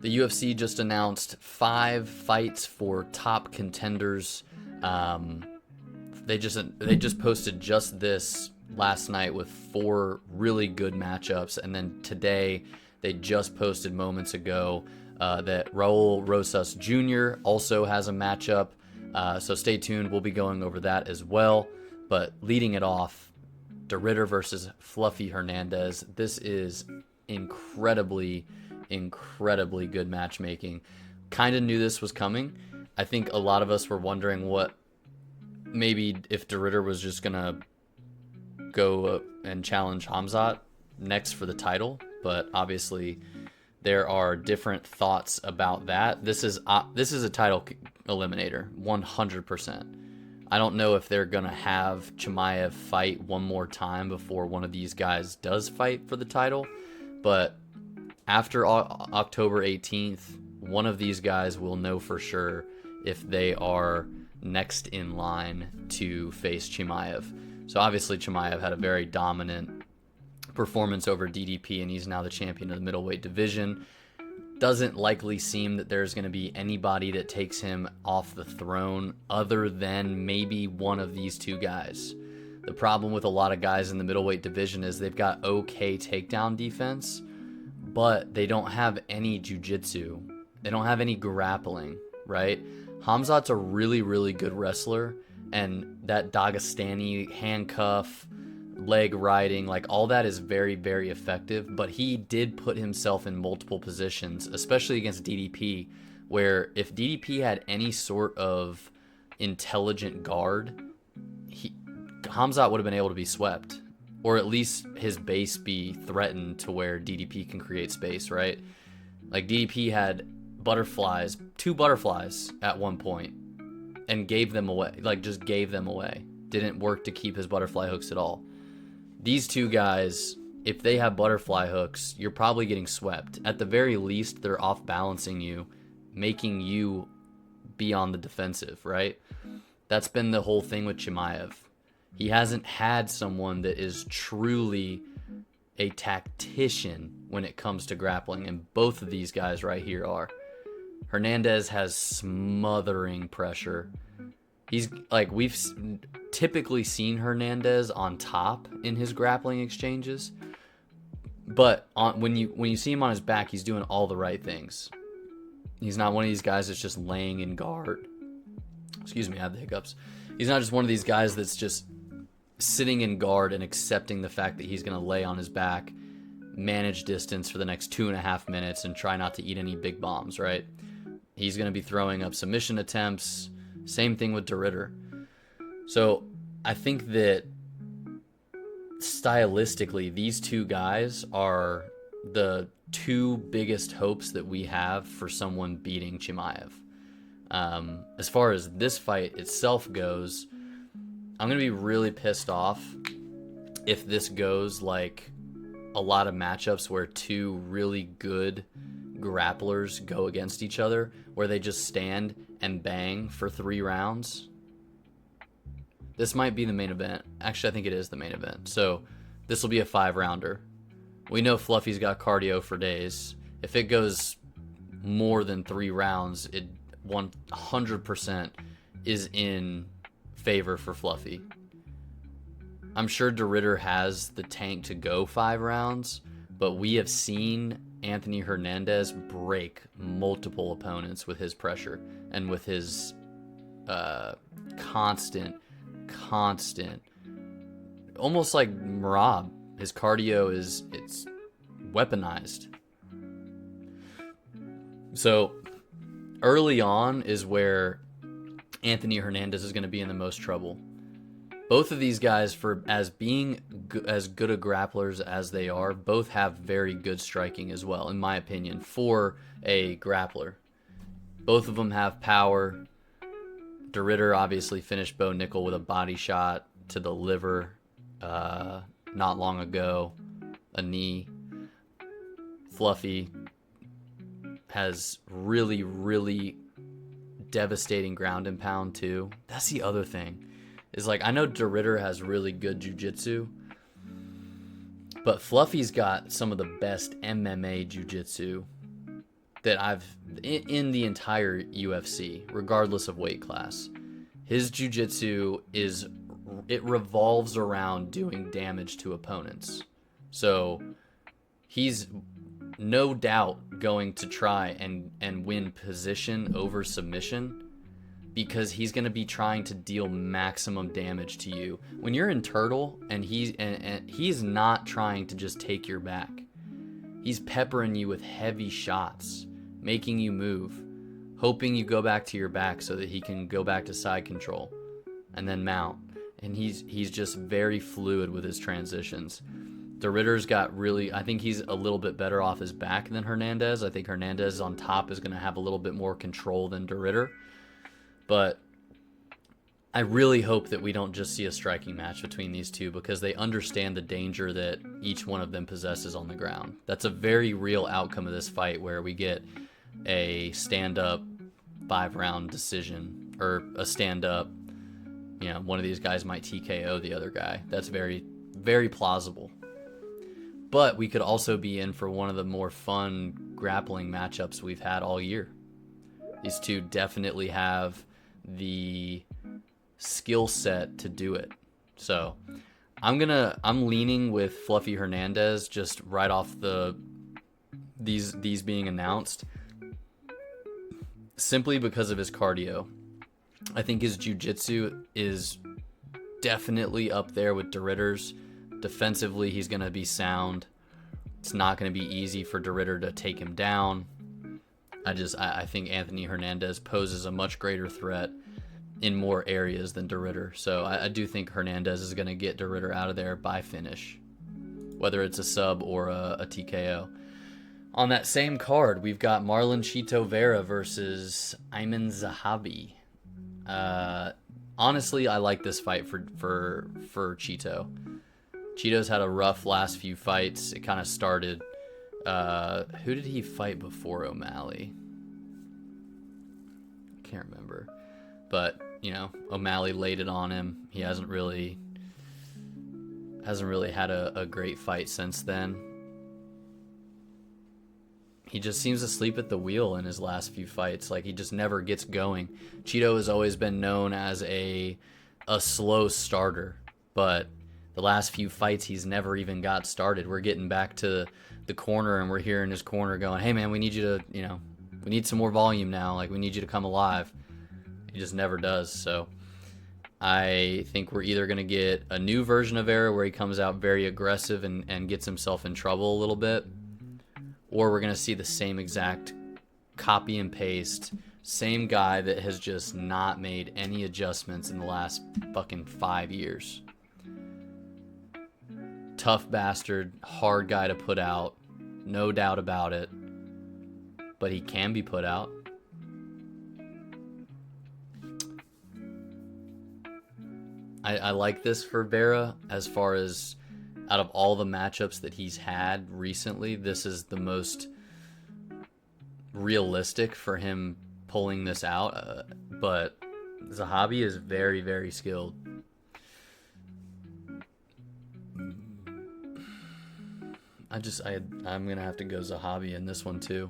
The UFC just announced 5 fights for top contenders. They just posted just this last night with 4 really good matchups, and then today they just posted moments ago that Raul Rosas Jr. also has a matchup. So stay tuned. We'll be going over that as well. But leading it off, De Ridder versus Fluffy Hernandez. This is incredibly good matchmaking. Kind of knew this was coming. I think a lot of us were wondering maybe if De Ridder was just gonna go and challenge Khamzat next for the title, but obviously there are different thoughts about that. This is a title eliminator, 100%. I don't know if they're gonna have Chimaev fight one more time before one of these guys does fight for the title, but after October 18th, one of these guys will know for sure if they are next in line to face Chimaev. So obviously Chimaev had a very dominant performance over DDP, and he's now the champion of the middleweight division. Doesn't likely seem that there's going to be anybody that takes him off the throne other than maybe one of these 2 guys. The problem with a lot of guys in the middleweight division is they've got okay takedown defense, but they don't have any jiu-jitsu. They don't have any grappling, right? Khamzat's a really good wrestler, and that Dagestani handcuff, leg riding, like all that is very effective, but he did put himself in multiple positions, especially against DDP, where if DDP had any sort of intelligent guard, Khamzat would have been able to be swept, or at least his base be threatened to where DDP can create space, right? Like DDP had 2 butterflies at one point and gave them away, just gave them away. Didn't work to keep his butterfly hooks at all. These 2 guys, if they have butterfly hooks, you're probably getting swept. At the very least, they're off balancing you, making you be on the defensive, right? That's been the whole thing with Chimaev. He hasn't had someone that is truly a tactician when it comes to grappling, and both of these guys right here are. Hernandez has smothering pressure. He's like, we've typically seen Hernandez on top in his grappling exchanges, but when you see him on his back, he's doing all the right things. He's not one of these guys that's just laying in guard. Excuse me, I have the hiccups. He's not just one of these guys that's just sitting in guard and accepting the fact that he's going to lay on his back, manage distance for the next 2.5 minutes, and try not to eat any big bombs, right? He's going to be throwing up submission attempts. Same thing with De Ridder. So I think that stylistically, these 2 guys are the 2 biggest hopes that we have for someone beating Chimaev. As far as this fight itself goes, I'm going to be really pissed off if this goes like a lot of matchups where 2 really good grapplers go against each other, where they just stand and bang for 3 rounds. This might be the main event. Actually, I think it is the main event. So this will be a 5-rounder. We know Fluffy's got cardio for days. If it goes more than 3 rounds, it 100% is in favor for Fluffy. I'm sure De Ridder has the tank to go 5 rounds, but we have seen Anthony Hernandez break multiple opponents with his pressure and with his constant, almost like Merab. His cardio it's weaponized. So early on is where Anthony Hernandez is going to be in the most trouble. Both of these guys, for as being as good a grapplers as they are, both have very good striking as well, in my opinion, for a grappler. Both of them have power. De Ridder obviously finished Bo Nickel with a body shot to the liver not long ago, a knee. Fluffy has really devastating ground and pound too. That's the other thing. Is like, I know De Ridder has really good jiu-jitsu, but Fluffy's got some of the best MMA jiu-jitsu that I've in the entire UFC, regardless of weight class. His jiu-jitsu it revolves around doing damage to opponents. So he's no doubt going to try and win position over submission, because he's going to be trying to deal maximum damage to you. When you're in turtle and he's not trying to just take your back. He's peppering you with heavy shots, making you move, hoping you go back to your back so that he can go back to side control and then mount. And he's just very fluid with his transitions. De Ridder's got really, I think he's a little bit better off his back than Hernandez. I think Hernandez on top is going to have a little bit more control than De Ridder. But I really hope that we don't just see a striking match between these two, because they understand the danger that each one of them possesses on the ground. That's a very real outcome of this fight, where we get a stand-up 5-round decision, or a stand-up, one of these guys might TKO the other guy. That's very, very plausible. But we could also be in for one of the more fun grappling matchups we've had all year. These two definitely have the skill set to do it. So I'm leaning with Fluffy Hernandez just right off these being announced, simply because of his cardio. I think his jiu-jitsu is definitely up there with De Ridder's. Defensively, he's going to be sound. It's not going to be easy for De Ridder to take him down. I think Anthony Hernandez poses a much greater threat in more areas than De Ridder. So I do think Hernandez is going to get De Ridder out of there by finish, whether it's a sub or a TKO. On that same card, we've got Marlon Chito Vera versus Ayman Zahabi. Honestly, I like this fight for Chito. Chito's had a rough last few fights. It kind of started... who did he fight before O'Malley? Can't remember. But, O'Malley laid it on him. He hasn't really had a great fight since then. He just seems to sleep at the wheel in his last few fights. Like, he just never gets going. Chito has always been known as a slow starter, but the last few fights he's never even got started. We're getting back to the corner, and we're hearing his corner going, "Hey man, we need you to, we need some more volume now. Like, we need you to come alive." He just never does. So I think we're either going to get a new version of Vera where he comes out very aggressive and gets himself in trouble a little bit, or we're going to see the same exact copy and paste, same guy that has just not made any adjustments in the last fucking 5 years. Tough bastard, hard guy to put out, no doubt about it, but he can be put out. I like this for Vera. As far as out of all the matchups that he's had recently, this is the most realistic for him pulling this out. But Zahabi is very, very skilled. I'm going to have to go Zahabi in this one too.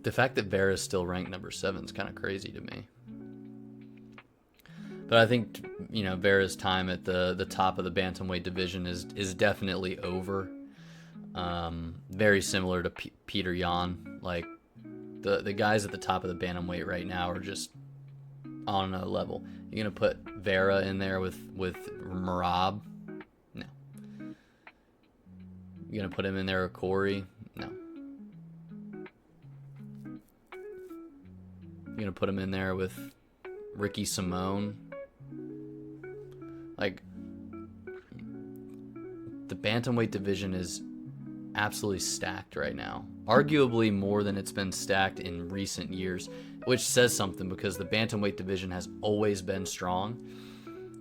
The fact that Vera is still ranked number 7 is kind of crazy to me. But I think, Vera's time at the top of the bantamweight division is definitely over. Very similar to Peter Yan. Like, the guys at the top of the bantamweight right now are just on another level. You're going to put Vera in there with Merab? No. You're going to put him in there with Corey? No. You're going to put him in there with Ricky Simone? Like, the bantamweight division is absolutely stacked right now. Arguably more than it's been stacked in recent years, which says something, because the bantamweight division has always been strong,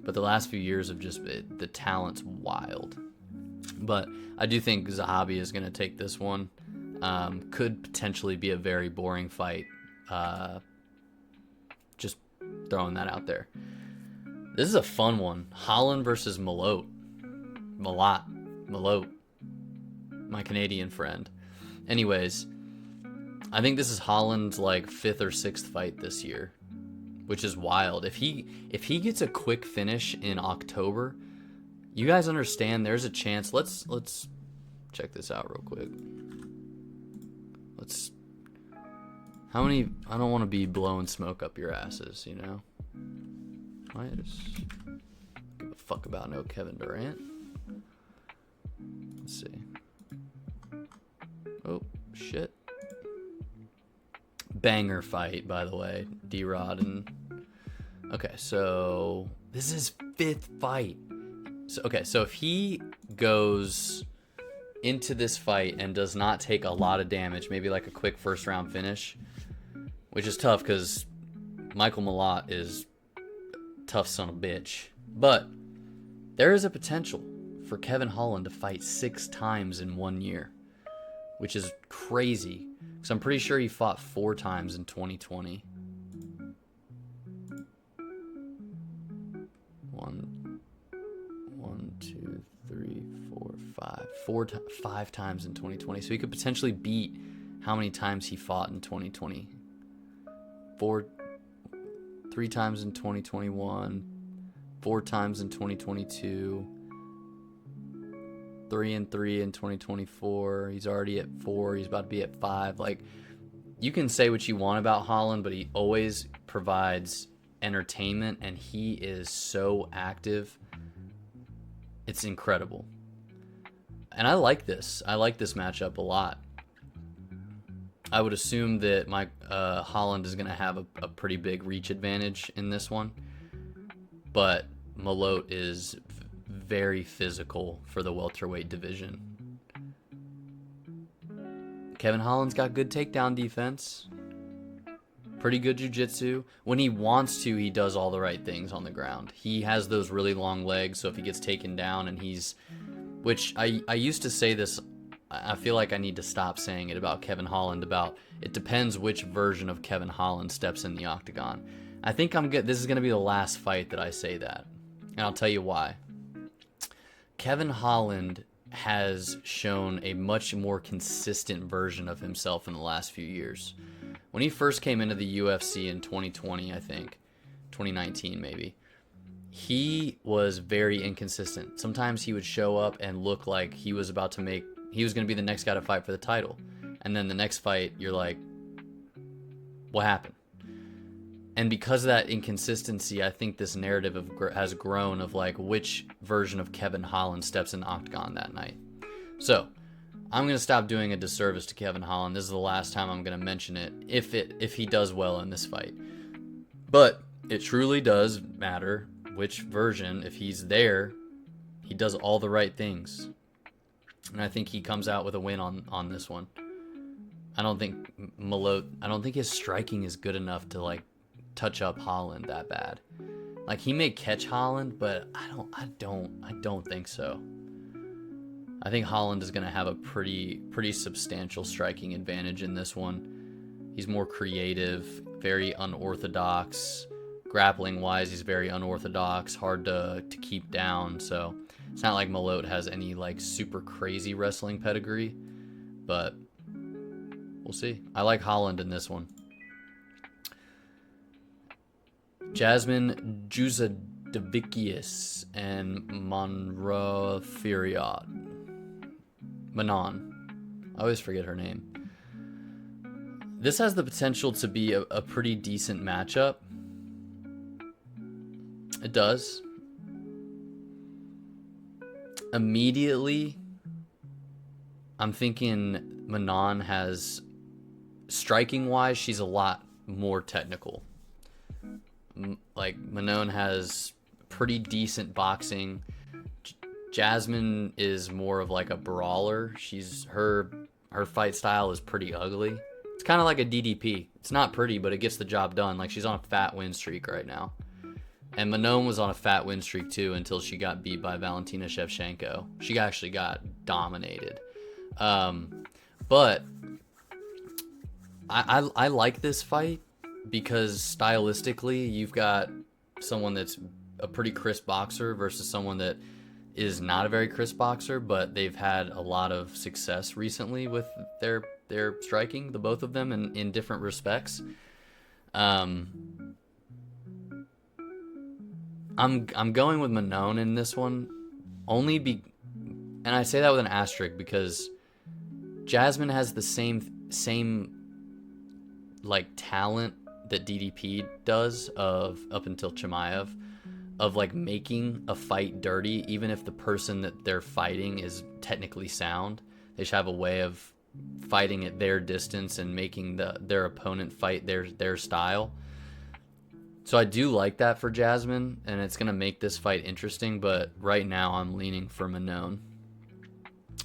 but the last few years have just been, the talent's wild. But I do think Zahabi is going to take this one. Could potentially be a very boring fight. Just throwing that out there. This is a fun one. Holland versus Malott. My Canadian friend. Anyways, I think this is Holland's like 5th or 6th fight this year, which is wild. If he gets a quick finish in October, you guys understand there's a chance. Let's check this out real quick. How many? I don't want to be blowing smoke up your asses, you know. I just give a fuck about no Kevin Durant. Let's see. Oh shit. Banger fight, by the way, D-Rod and... Okay, so this is his 5th fight. So if he goes into this fight and does not take a lot of damage, maybe like a quick first round finish, which is tough because Michael Malott is a tough son of a bitch. But there is a potential for Kevin Holland to fight 6 times in 1 year, which is crazy. Because I'm pretty sure he fought 4 times in 2020. 5 times in 2020. So he could potentially beat how many times he fought in 2020. 3 times in 2021, 4 times in 2022, 3 and 3 in 2024. He's already at 4. He's about to be at 5. Like, you can say what you want about Holland, but he always provides entertainment, and he is so active. It's incredible. And I like this. I like this matchup a lot. I would assume that Holland is going to have a pretty big reach advantage in this one. But Malott is very physical for the welterweight division. Kevin Holland's got good takedown defense. Pretty good jiu-jitsu. When he wants to, he does all the right things on the ground. He has those really long legs, so if he gets taken down and he's... Which I used to say this, I feel like I need to stop saying it about Kevin Holland, about it depends which version of Kevin Holland steps in the octagon. I think this is going to be the last fight that I say that. And I'll tell you why. Kevin Holland has shown a much more consistent version of himself in the last few years. When he first came into the UFC in 2020, I think, 2019 maybe, he was very inconsistent. Sometimes he would show up and look like he was going to be the next guy to fight for the title. And then the next fight, you're like, what happened? And because of that inconsistency, I think this narrative has grown of like which version of Kevin Holland steps in the octagon that night. So I'm going to stop doing a disservice to Kevin Holland. This is the last time I'm going to mention it if he does well in this fight. But it truly does matter which version. If he's there, he does all the right things. And I think he comes out with a win on this one. I don't think his striking is good enough to like touch up Holland that bad. Like, he may catch Holland, but I don't think so. I think Holland is going to have a pretty substantial striking advantage in this one. He's more creative, very unorthodox. Grappling wise, he's very unorthodox, hard to keep down. So it's not like Malott has any like super crazy wrestling pedigree, but we'll see. I like Holland in this one. Jasmine Juzadavicius and Monroe Furiat. Manon. I always forget her name. This has the potential to be a pretty decent matchup. It does. Immediately, I'm thinking Manon has, striking-wise, she's a lot more technical. Like, Manon has pretty decent boxing. Jasmine is more of like a brawler. Her fight style is pretty ugly. It's kind of like a DDP. It's not pretty, but it gets the job done. Like, she's on a fat win streak right now. And Manon was on a fat win streak too until she got beat by Valentina Shevchenko. She actually got dominated. But I like this fight because stylistically you've got someone that's a pretty crisp boxer versus someone that is not a very crisp boxer, but they've had a lot of success recently with their striking, the both of them, in different respects. I'm going with Manone in this one, and I say that with an asterisk because Jasmine has the same like talent that DDP does of up until Chimaev, of like making a fight dirty, even if the person that they're fighting is technically sound. They should have a way of fighting at their distance and making their opponent fight their style. So I do like that for Jasmine, and it's going to make this fight interesting, but right now I'm leaning for Manone.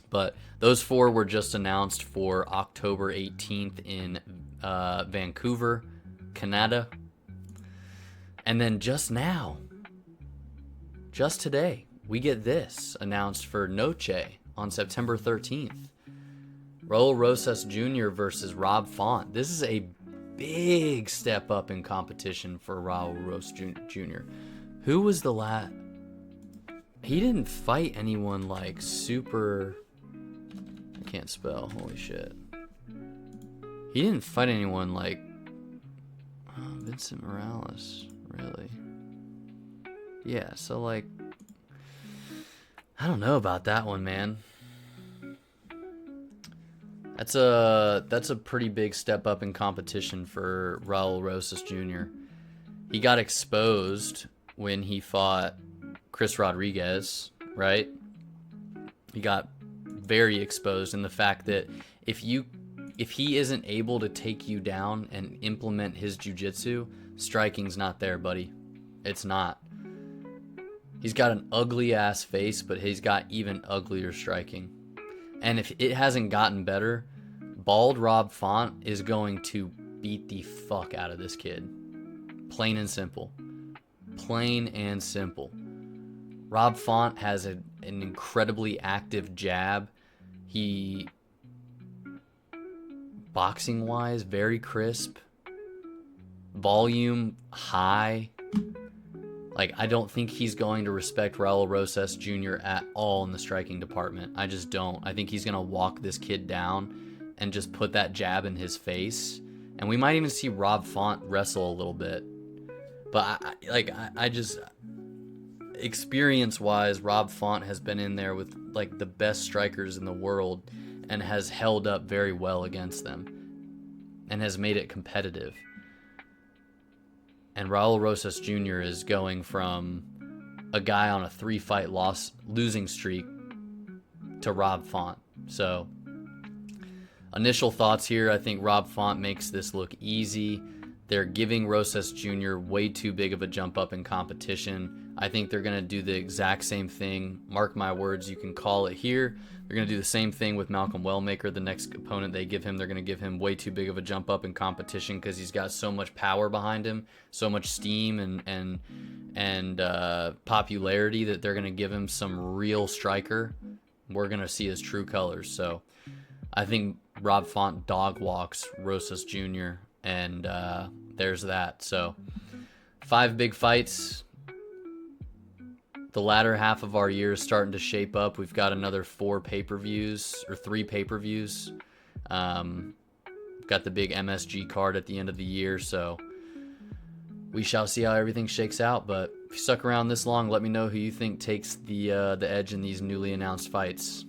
But those four were just announced for October 18th in Vancouver, Canada. And then just today, we get this announced for Noche on September 13th. Raul Rosas Jr. versus Rob Font. This is a big step up in competition for Raul Rosas Jr. Who was the last? He didn't fight anyone like super... I can't spell. Holy shit. He didn't fight anyone like Vincent Morales, really. Yeah, so like, I don't know about that one, man. That's a pretty big step up in competition for Raul Rosas Jr. He got exposed when he fought Chris Rodriguez, right? He got very exposed in the fact that if he isn't able to take you down and implement his jiu-jitsu, striking's not there, buddy. It's not. He's got an ugly ass face, but he's got even uglier striking. And if it hasn't gotten better, bald Rob Font is going to beat the fuck out of this kid. Plain and simple. Plain and simple. Rob Font has an incredibly active jab. He, boxing wise, very crisp. Volume high. Like, I don't think he's going to respect Raul Rosas Jr. at all in the striking department. I just don't. I think he's going to walk this kid down and just put that jab in his face. And we might even see Rob Font wrestle a little bit. But, I just... Experience-wise, Rob Font has been in there with, like, the best strikers in the world and has held up very well against them. And has made it competitive. And Raul Rosas Jr. is going from a guy on a 3-fight losing streak to Rob Font. So, initial thoughts here, I think Rob Font makes this look easy. They're giving Rosas Jr. way too big of a jump up in competition. I think they're going to do the exact same thing. Mark my words, you can call it here. They're going to do the same thing with Malcolm Wellmaker. The next opponent they give him, they're going to give him way too big of a jump up in competition because he's got so much power behind him, so much steam and popularity that they're going to give him some real striker. We're going to see his true colors. So I think Rob Font dog walks Rosas Jr. and there's that. So 5 big fights. The latter half of our year is starting to shape up. We've got another 4 pay-per-views or 3 pay-per-views. Got the big MSG card at the end of the year, so we shall see how everything shakes out. But if you stuck around this long, let me know who you think takes the edge in these newly announced fights.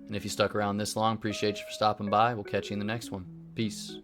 And if you stuck around this long, appreciate you for stopping by. We'll catch you in the next one. Peace.